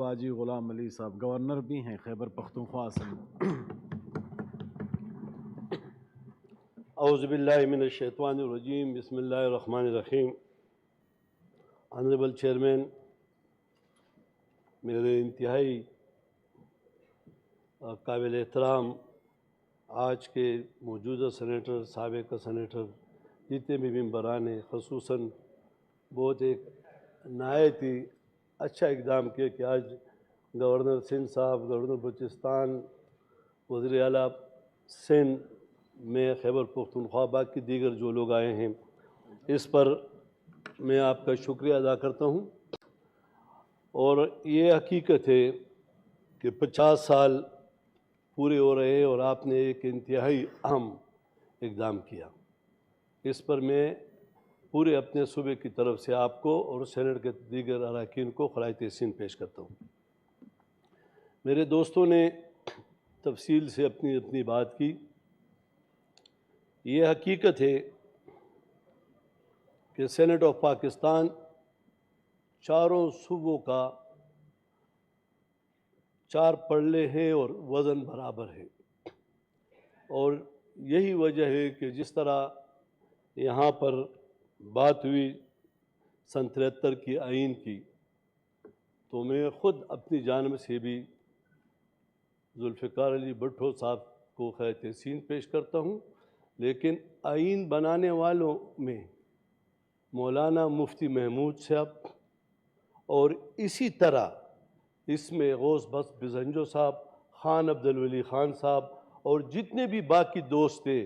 واجی غلام علی صاحب گورنر بھی ہیں خیبر پختونخوا سے۔ اعوذ باللہ من الشیطان الرجیم، بسم اللہ الرحمن الرحیم۔ آنریبل چیئرمین، میرے انتہائی قابل احترام آج کے موجودہ سینیٹر، سابقہ سینیٹر، جتنے بھی ممبران ہیں، خصوصاً بہت ایک نہایت ہی اچھا اقدام کیا کہ آج گورنر سندھ صاحب، گورنر بلوچستان، وزیر اعلیٰ سندھ میں خیبر پختونخوا باقی دیگر جو لوگ آئے ہیں، اس پر میں آپ کا شکریہ ادا کرتا ہوں۔ اور یہ حقیقت ہے کہ 50 سال پورے ہو رہے ہیں اور آپ نے ایک انتہائی اہم اقدام کیا۔ اس پر میں پورے اپنے صوبے کی طرف سے آپ کو اور سینٹ کے دیگر اراکین کو خراج تحسین پیش کرتا ہوں۔ میرے دوستوں نے تفصیل سے اپنی بات کی۔ یہ حقیقت ہے کہ سینٹ آف پاکستان چاروں صوبوں کا 4 پلڑے ہیں اور وزن برابر ہے، اور یہی وجہ ہے کہ جس طرح یہاں پر بات ہوئی سن 73 کی آئین کی، تو میں خود اپنی جانب سے بھی ذوالفقار علی بھٹو صاحب کو خراج تحسین پیش کرتا ہوں، لیکن آئین بنانے والوں میں مولانا مفتی محمود صاحب اور اسی طرح اس میں غوث بخش بزنجو صاحب، خان عبدالولی خان صاحب اور جتنے بھی باقی دوست تھے،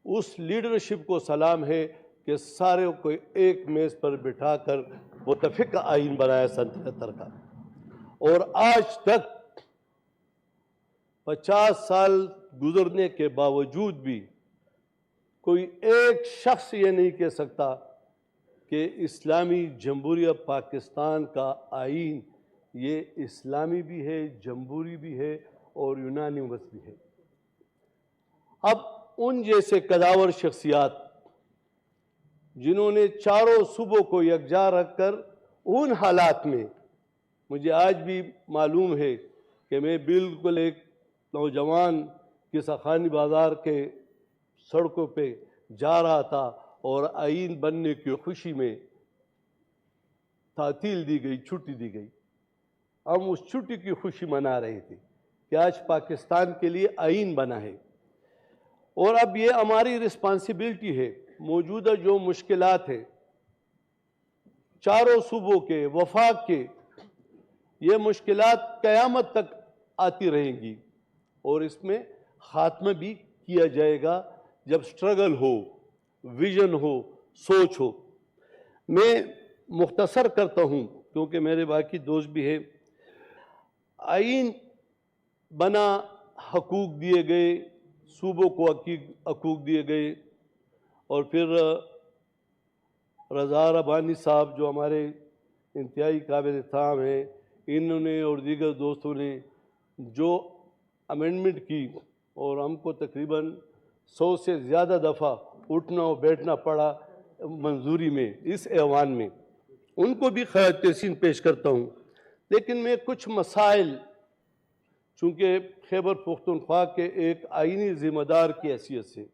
اس لیڈرشپ کو سلام ہے کہ سارے کو ایک میز پر بٹھا کر متفق آئین بنایا سن 73 کا، اور آج تک 50 سال گزرنے کے باوجود بھی کوئی ایک شخص یہ نہیں کہہ سکتا کہ اسلامی جمہوریہ پاکستان کا آئین یہ اسلامی بھی ہے، جمہوری بھی ہے اور یونانیمس بھی ہے۔ اب ان جیسے قداور شخصیات جنہوں نے چاروں صوبوں کو یکجا رکھ کر ان حالات میں، مجھے آج بھی معلوم ہے کہ میں بالکل ایک نوجوان قصہ خانی بازار کے سڑکوں پہ جا رہا تھا اور آئین بننے کی خوشی میں تعطیل دی گئی، چھٹی دی گئی۔ ہم اس چھٹی کی خوشی منا رہے تھے کہ آج پاکستان کے لیے آئین بنا ہے، اور اب یہ ہماری رسپانسبلٹی ہے۔ موجودہ جو مشکلات ہیں چاروں صوبوں کے، وفاق کے، یہ مشکلات قیامت تک آتی رہیں گی، اور اس میں خاتمہ بھی کیا جائے گا جب سٹرگل ہو، ویژن ہو، سوچ ہو۔ میں مختصر کرتا ہوں کیونکہ میرے باقی دوست بھی ہیں۔ آئین بنا، حقوق دیے گئے، صوبوں کو حقوق دیے گئے، اور پھر رضا ربانی صاحب جو ہمارے انتہائی قابل احترام ہیں، انہوں نے اور دیگر دوستوں نے جو امینڈمنٹ کی، اور ہم کو تقریباً 100 سے زیادہ دفعہ اٹھنا و بیٹھنا پڑا منظوری میں، اس ایوان میں، ان کو بھی خراج تحسین پیش کرتا ہوں۔ لیکن میں کچھ مسائل، چونکہ خیبر پختونخوا کے ایک آئینی ذمہ دار کی حیثیت سے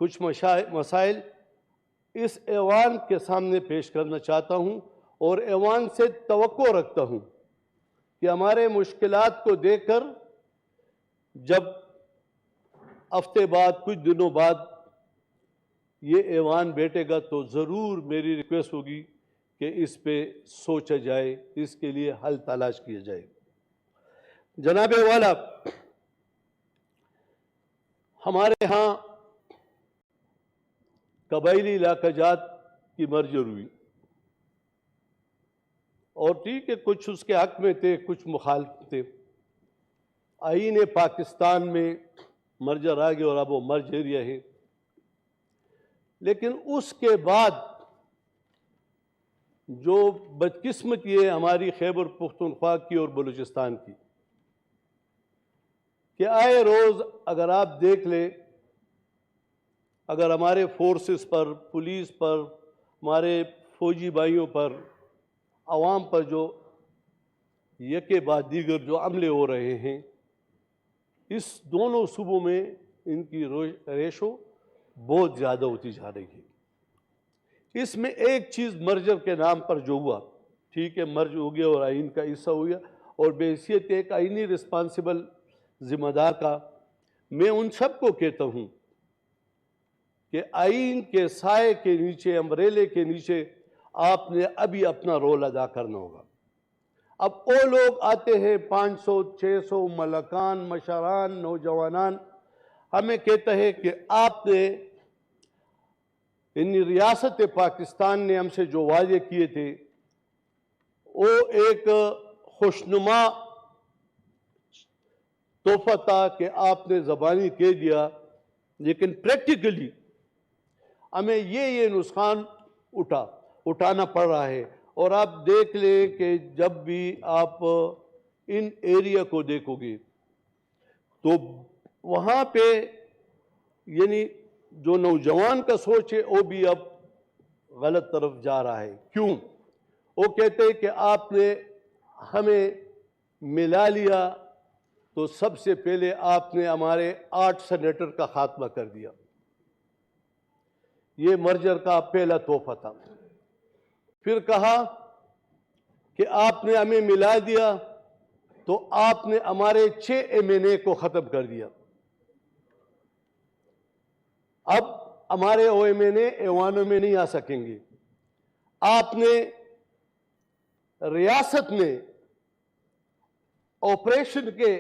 کچھ مسائل اس ایوان کے سامنے پیش کرنا چاہتا ہوں، اور ایوان سے توقع رکھتا ہوں کہ ہمارے مشکلات کو دیکھ کر جب ہفتے بعد، کچھ دنوں بعد یہ ایوان بیٹھے گا تو ضرور میری ریکویسٹ ہوگی کہ اس پہ سوچا جائے، اس کے لیے حل تلاش کیا جائے۔ جناب والا، ہمارے ہاں قبائلی علاقہ جات کی مرجر ہوئی، اور ٹھیک ہے کچھ اس کے حق میں تھے، کچھ مخالف تھے۔ آئین پاکستان میں مرجر آ گیا اور اب وہ مرج ایریا ہے، لیکن اس کے بعد جو بدقسمتی ہے ہماری خیبر پختونخوا کی اور بلوچستان کی، کہ آئے روز اگر آپ دیکھ لیں، اگر ہمارے فورسز پر، پولیس پر، ہمارے فوجی بھائیوں پر، عوام پر جو یہ کے بعد دیگر جو عملے ہو رہے ہیں، اس دونوں صوبوں میں ان کی ریشو بہت زیادہ ہوتی جا رہی ہے۔ اس میں ایک چیز مرجر کے نام پر جو ہوا، ٹھیک ہے مرج ہو گیا اور آئین کا حصہ ہو گیا، اور بحیثیت ایک آئینی رسپانسبل ذمہ دار کا میں ان سب کو کہتا ہوں کہ آئین کے سائے کے نیچے، امبریلے کے نیچے آپ نے ابھی اپنا رول ادا کرنا ہوگا۔ اب وہ لوگ آتے ہیں 500 600 ملکان، مشران، نوجوانان، ہمیں کہتا ہے کہ آپ نے ریاست پاکستان نے ہم سے جو وعدے کیے تھے وہ ایک خوشنما تحفہ تھا کہ آپ نے زبانی کہہ دیا، لیکن پریکٹیکلی ہمیں یہ نقصان اٹھانا پڑ رہا ہے۔ اور آپ دیکھ لیں کہ جب بھی آپ ان ایریا کو دیکھو گے تو وہاں پہ یعنی جو نوجوان کا سوچ ہے وہ بھی اب غلط طرف جا رہا ہے۔ کیوں؟ وہ کہتے ہیں کہ آپ نے ہمیں ملا لیا تو سب سے پہلے آپ نے ہمارے 8 سینیٹر کا خاتمہ کر دیا۔ یہ مرجر کا پہلا تحفہ تھا۔ پھر کہا کہ آپ نے ہمیں ملا دیا تو آپ نے ہمارے 6 MNA کو ختم کر دیا۔ اب ہمارے MNA ایوانوں میں نہیں آ سکیں گے۔ آپ نے ریاست میں آپریشن کے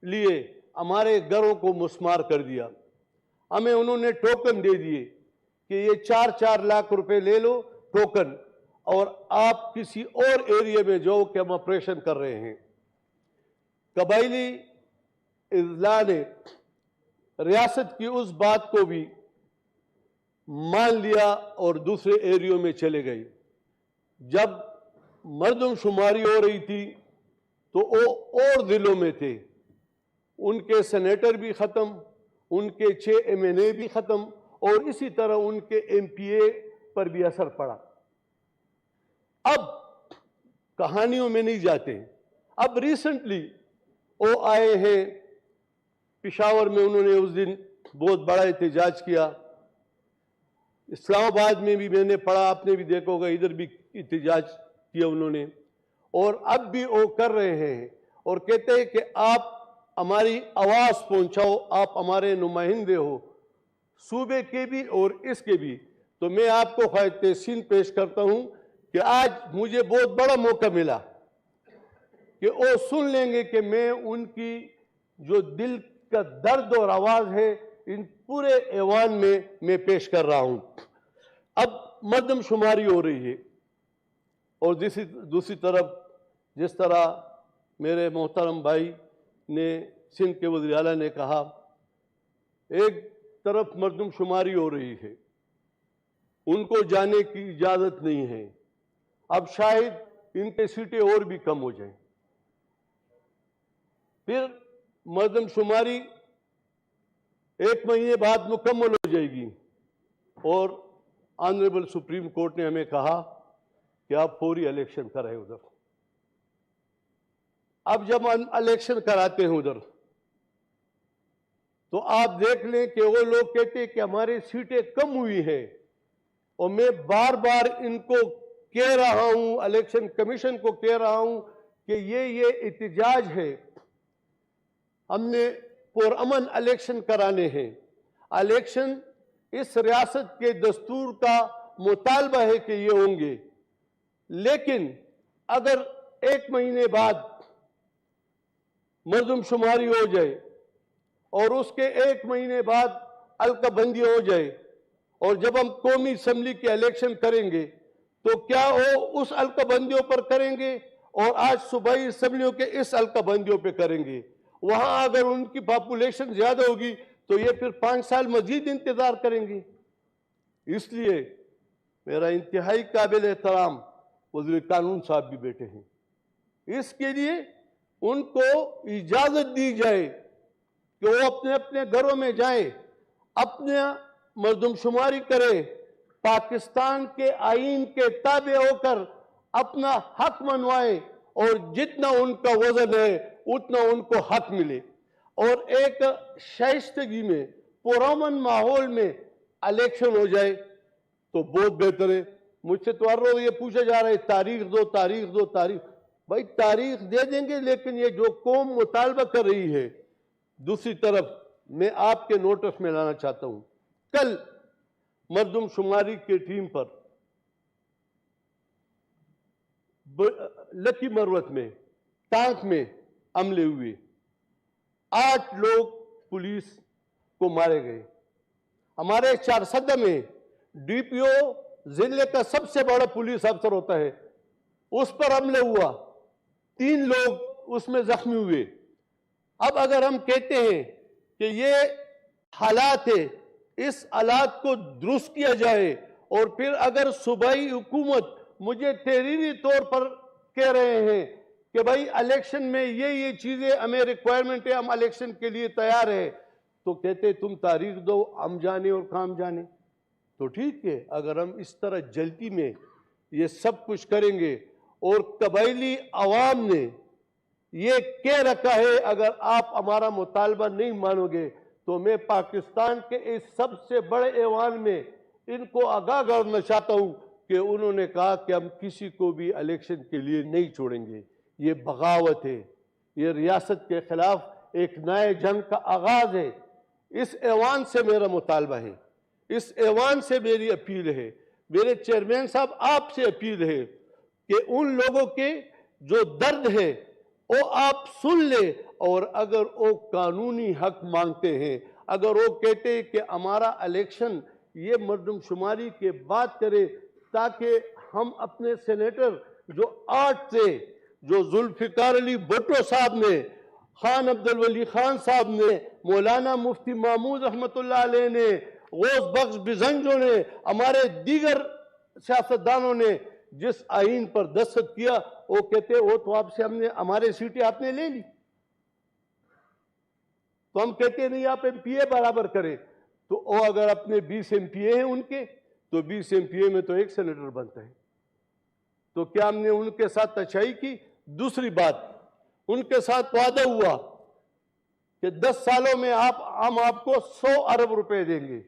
لیے ہمارے گھروں کو مسمار کر دیا۔ ہمیں انہوں نے ٹوکن دے دیے کہ یہ 4 لاکھ روپے لے لو ٹوکن، اور آپ کسی اور ایریا میں جاؤ کہ ہم آپریشن کر رہے ہیں۔ قبائلی اضلاع نے ریاست کی اس بات کو بھی مان لیا اور دوسرے ایریوں میں چلے گئے۔ جب مردم شماری ہو رہی تھی تو وہ اور ضلعوں میں تھے، ان کے سینیٹر بھی ختم، ان کے 6 MNA بھی ختم، اور اسی طرح ان کے MPA پر بھی اثر پڑا۔ اب کہانیوں میں نہیں جاتے، اب ریسنٹلی وہ آئے ہیں پشاور میں، انہوں نے اس دن بہت بڑا احتجاج کیا۔ اسلام آباد میں بھی میں نے پڑھا، آپ نے بھی دیکھا ہوگا، ادھر بھی احتجاج کیا انہوں نے، اور اب بھی وہ کر رہے ہیں اور کہتے ہیں کہ آپ ہماری آواز پہنچاؤ، آپ ہمارے نمائندے ہو صوبے کے بھی اور اس کے بھی۔ تو میں آپ کو خواہش تحسین پیش کرتا ہوں کہ آج مجھے بہت بڑا موقع ملا کہ وہ سن لیں گے کہ میں ان کی جو دل کا درد اور آواز ہے ان پورے ایوان میں پیش کر رہا ہوں۔ اب مردم شماری ہو رہی ہے، اور دوسری طرف جس طرح میرے محترم بھائی نے سندھ کے وزیر اعلیٰ نے کہا، ایک طرف مردم شماری ہو رہی ہے، ان کو جانے کی اجازت نہیں ہے، اب شاید ان کے سیٹیں اور بھی کم ہو جائیں۔ پھر مردم شماری 1 مہینے بعد مکمل ہو جائے گی، اور آنریبل سپریم کورٹ نے ہمیں کہا کہ آپ فوری الیکشن کریں ادھر۔ اب جب ہم الیکشن کراتے ہیں ادھر تو آپ دیکھ لیں کہ وہ لوگ کہتے ہیں کہ ہماری سیٹیں کم ہوئی ہیں، اور میں بار بار ان کو کہہ رہا ہوں، الیکشن کمیشن کو کہہ رہا ہوں کہ یہ احتجاج ہے، ہم نے پرامن الیکشن کرانے ہیں۔ الیکشن اس ریاست کے دستور کا مطالبہ ہے کہ یہ ہوں گے، لیکن اگر 1 مہینے بعد مردم شماری ہو جائے اور اس کے 1 مہینے بعد حلقہ بندی ہو جائے، اور جب ہم قومی اسمبلی کے الیکشن کریں گے تو کیا وہ اس حلقہ بندیوں پر کریں گے اور آج صوبائی اسمبلیوں کے اس حلقہ بندیوں پہ کریں گے؟ وہاں اگر ان کی پاپولیشن زیادہ ہوگی تو یہ پھر 5 سال مزید انتظار کریں گے۔ اس لیے میرا انتہائی قابل احترام وزیر قانون صاحب بھی بیٹھے ہیں، اس کے لیے ان کو اجازت دی جائے کہ وہ اپنے اپنے گھروں میں جائیں، اپنے مردم شماری کرے، پاکستان کے آئین کے تابع ہو کر اپنا حق منوائیں، اور جتنا ان کا وزن ہے اتنا ان کو حق ملے، اور ایک شائستگی میں پرامن ماحول میں الیکشن ہو جائے تو بہت بہتر ہے۔ مجھ سے تو ہر روز یہ پوچھا جا رہا ہے تاریخ دو، تاریخ دو، تاریخ۔ بھائی تاریخ دے دیں گے، لیکن یہ جو قوم مطالبہ کر رہی ہے، دوسری طرف میں آپ کے نوٹس میں لانا چاہتا ہوں، کل مردم شماری کی ٹیم پر لکی مروت میں ٹانک میں حملے ہوئے، 8 لوگ پولیس کو مارے گئے۔ ہمارے چارسدہ میں ڈی پی او ضلع کا سب سے بڑا پولیس افسر ہوتا ہے، اس پر حملہ ہوا، 3 لوگ اس میں زخمی ہوئے۔ اب اگر ہم کہتے ہیں کہ یہ حالات ہے، اس حالات کو درست کیا جائے، اور پھر اگر صوبائی حکومت مجھے تحریری طور پر کہہ رہے ہیں کہ بھائی الیکشن میں یہ چیزیں ہمیں ریکوائرمنٹ ہے، ہم الیکشن کے لیے تیار ہیں، تو کہتے تم تاریخ دو، ہم جانے اور کام جانے، تو ٹھیک ہے۔ اگر ہم اس طرح جلدی میں یہ سب کچھ کریں گے، اور قبائلی عوام نے یہ کہہ رکھا ہے اگر آپ ہمارا مطالبہ نہیں مانو گے تو میں پاکستان کے اس سب سے بڑے ایوان میں ان کو آگاہ کرنا چاہتا ہوں کہ انہوں نے کہا کہ ہم کسی کو بھی الیکشن کے لیے نہیں چھوڑیں گے۔ یہ بغاوت ہے، یہ ریاست کے خلاف ایک نئے جنگ کا آغاز ہے۔ اس ایوان سے میرا مطالبہ ہے، اس ایوان سے میری اپیل ہے، میرے چیئرمین صاحب آپ سے اپیل ہے کہ ان لوگوں کے جو درد ہے وہ آپ سن لیں، اور اگر وہ قانونی حق مانگتے ہیں، اگر وہ کہتے ہیں کہ ہمارا الیکشن یہ مردم شماری کے بعد کرے تاکہ ہم اپنے سینیٹر جو 8 تھے، جو ذوالفقار علی بھٹو صاحب نے، خان عبدالولی خان صاحب نے، مولانا مفتی محمود رحمت اللہ علیہ نے، غوث بخش بزنجوں نے، ہمارے دیگر سیاستدانوں نے جس آئین پر دستخط کیا، وہ کہتے وہ تو آپ سے ہمارے سیٹیں آپ نے لے لی، تو ہم کہتے نہیں آپ ایم پی اے برابر کریں، تو وہ اگر اپنے 20 ایم پی اے ہیں ان کے، تو 20 ایم پی اے میں تو ایک سینیٹر بنتا ہے، تو کیا ہم نے ان کے ساتھ اچھائی کی؟ دوسری بات، ان کے ساتھ وعدہ ہوا کہ 10 سالوں میں ہم آپ کو 100 ارب روپے دیں گے،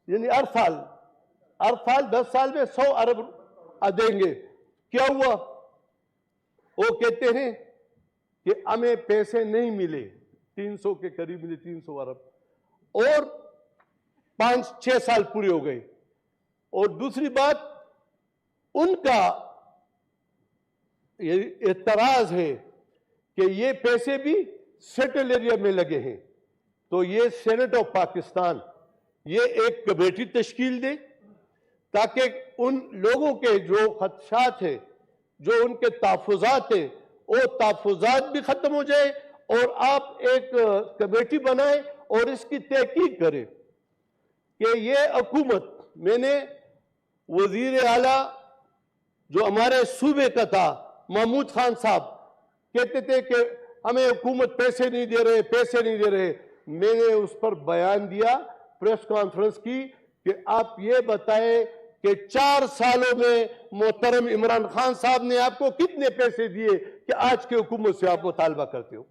یعنی ہر سال 10 سال میں 100 ارب دیں گے۔ کیا ہوا؟ وہ کہتے ہیں کہ ہمیں پیسے نہیں ملے، 300 کے قریب ملے، 300 ارب، اور 5-6 سال پورے ہو گئے۔ اور دوسری بات، ان کا یہ اعتراض ہے کہ یہ پیسے بھی سیٹل ایریا میں لگے ہیں، تو یہ سینٹ آف پاکستان یہ ایک کمیٹی تشکیل دے تاکہ ان لوگوں کے جو خدشات ہیں، جو ان کے تحفظات ہیں، وہ تحفظات بھی ختم ہو جائے، اور آپ ایک کمیٹی بنائیں اور اس کی تحقیق کریں کہ یہ حکومت، میں نے وزیر اعلیٰ جو ہمارے صوبے کا تھا محمود خان صاحب کہتے تھے کہ ہمیں حکومت پیسے نہیں دے رہے، میں نے اس پر بیان دیا، پریس کانفرنس کی، کہ آپ یہ بتائیں کہ 4 سالوں میں محترم عمران خان صاحب نے آپ کو کتنے پیسے دیے کہ آج کے حکومت سے آپ مطالبہ کرتے ہو؟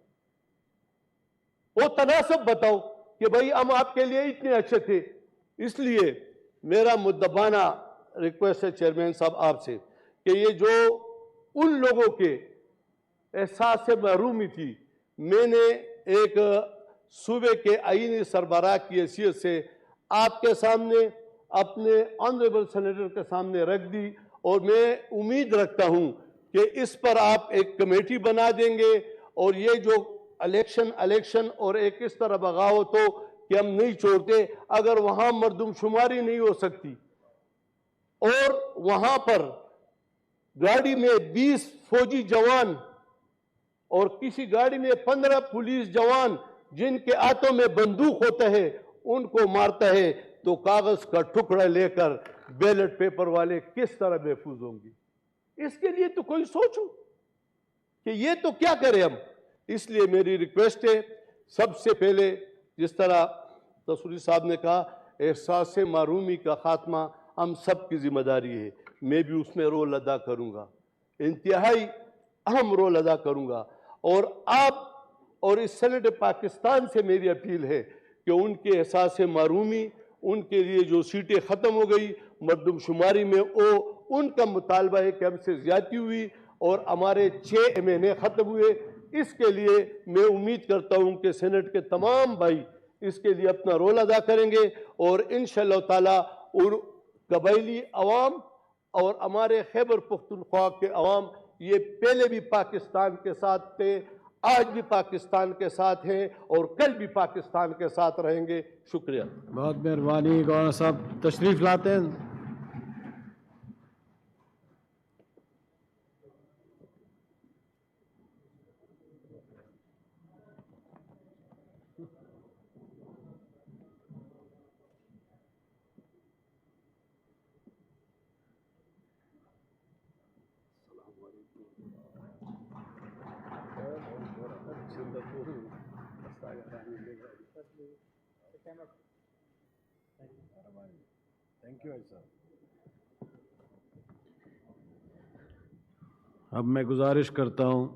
وہ تناسب بتاؤ کہ بھئی ہم آپ کے لیے اتنے اچھے تھے۔ اس لیے میرا مدبانہ ریکویسٹ ہے چیئرمین صاحب آپ سے کہ یہ جو ان لوگوں کے احساس سے محرومی تھی، میں نے ایک صوبے کے آئینی سربراہ کی حیثیت سے آپ کے سامنے، اپنے آنریبل سینیٹر کے سامنے رکھ دی، اور میں امید رکھتا ہوں کہ اس پر آپ ایک کمیٹی بنا دیں گے، اور یہ جو الیکشن اور ایک اس طرح بغاوت ہو کہ ہم نہیں چھوڑتے، اگر وہاں مردم شماری نہیں ہو سکتی اور وہاں پر گاڑی میں 20 فوجی جوان اور کسی گاڑی میں 15 پولیس جوان جن کے ہاتھوں میں بندوق ہوتا ہے ان کو مارتا ہے، تو کاغذ کا ٹکڑا لے کر بیلٹ پیپر والے کس طرح محفوظ ہوں گے؟ اس کے لیے تو کوئی سوچو کہ یہ تو کیا کریں ہم۔ اس لیے میری ریکویسٹ ہے، سب سے پہلے جس طرح تصوری صاحب نے کہا، احساس محرومی کا خاتمہ ہم سب کی ذمہ داری ہے۔ میں بھی اس میں رول ادا کروں گا، انتہائی اہم رول ادا کروں گا۔ اور آپ اور اس سینٹ پاکستان سے میری اپیل ہے کہ ان کے احساس محرومی، ان کے لیے جو سیٹیں ختم ہو گئی مردم شماری میں، ان کا مطالبہ ہے کہ ہم سے زیادتی ہوئی اور ہمارے 6 مہینے ختم ہوئے۔ اس کے لیے میں امید کرتا ہوں کہ سینٹ کے تمام بھائی اس کے لیے اپنا رول ادا کریں گے، اور انشاءاللہ تعالیٰ قبائلی عوام اور ہمارے خیبر پختونخوا کے عوام یہ پہلے بھی پاکستان کے ساتھ تھے، آج بھی پاکستان کے ساتھ ہیں اور کل بھی پاکستان کے ساتھ رہیں گے۔ شکریہ۔ بہت مہربانی گورنر صاحب، تشریف لاتے ہیں۔ اب میں گزارش کرتا ہوں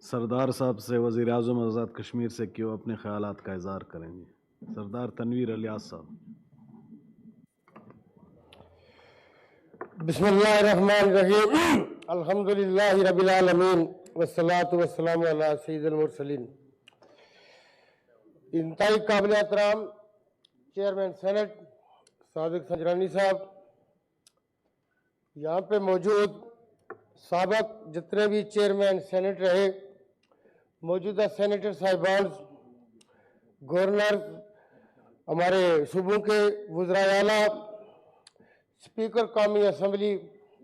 سردار صاحب سے، وزیر اعظم آزاد کشمیر سے، کہ وہ اپنے خیالات کا اظہار کریں گے۔ سردار تنویر الیاس صاحب۔ بسم اللہ الرحمن الرحیم، الحمدللہ رب العالمین والصلاة والسلام علی سید المرسلین۔ انتہائی قابل احترام چیئرمین سینٹ صادق سنجرانی صاحب، یہاں پہ موجود سابق جتنے بھی چیئرمین سینٹ رہے، موجودہ سینیٹر صاحبان، گورنر، ہمارے صوبوں کے وزراء اعلیٰ، اسپیکر قومی اسمبلی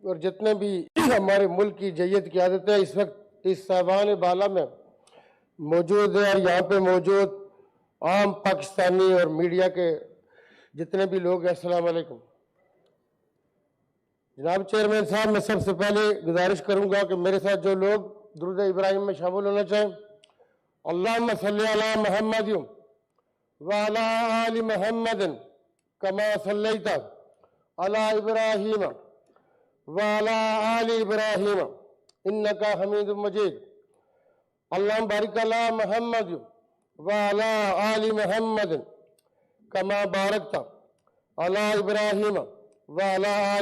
اور جتنے بھی ہمارے ملک کی جیت قیادت ہے اس وقت اس صاحبان بالا میں موجود ہے، اور یہاں پہ موجود عام پاکستانی اور میڈیا کے جتنے بھی لوگ ہیں، السلام علیکم۔ جناب چیئرمین صاحب، میں سب سے پہلے گزارش کروں گا کہ میرے ساتھ جو لوگ درود ابراہیم میں شامل ہونا چاہیں، اللہم صلی علی محمد وعلی آل محمد کما صلیت علی ابراہیم وعلی آل ابراہیم انکا حمید مجید، اللہم بارک علی محمد وعلی آل محمد کما بارکت علی ابراہیم وعلی آل